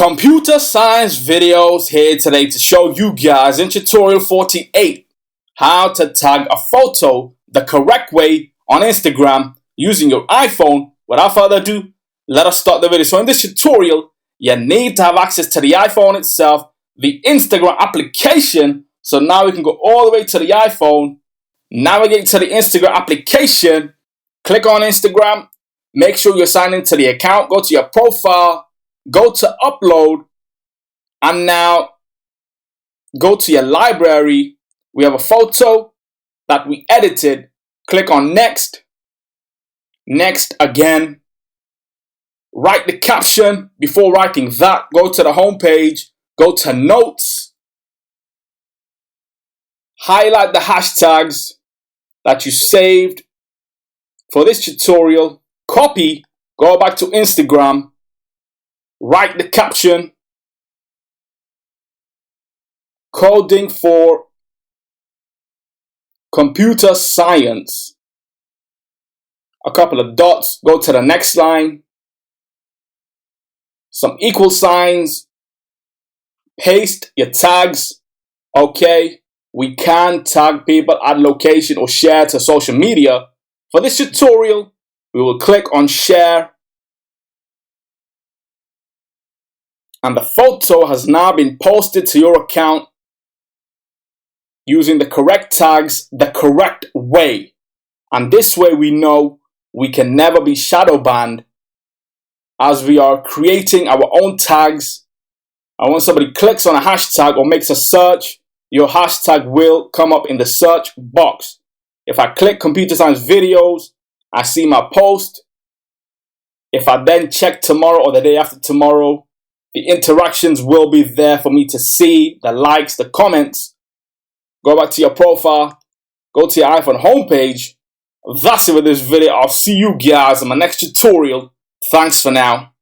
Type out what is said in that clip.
Computer science videos here today to show you guys in tutorial 48 how to tag a photo the correct way on Instagram using your iPhone. Without further ado, let us start the video. So in this tutorial, you need to have access to the iPhone itself, the Instagram application. So now we can go all the way to the iPhone, navigate to the Instagram application, click on Instagram, make sure you're signed into the account, go to your profile, go to upload, and now go to your library. We have a photo that we edited. Click on next, next again. Write the caption. Before writing that, go to the home page, go to notes, highlight the hashtags that you saved for this tutorial, copy, go back to Instagram, write the caption, coding for computer science, a couple of dots, go to the next line, some equal signs, paste your tags. Okay, we can tag people, add location or share to social media. For this tutorial, we will click on share. And the photo has now been posted to your account using the correct tags the correct way. And this way we know we can never be shadow banned as we are creating our own tags. And when somebody clicks on a hashtag or makes a search, your hashtag will come up in the search box. If I click computer science videos, I see my post. If I then check tomorrow or the day after tomorrow, the interactions will be there for me to see, the likes, the comments. Go back to your profile, go to your iPhone homepage. That's it with this video. I'll see you guys in my next tutorial. Thanks for now.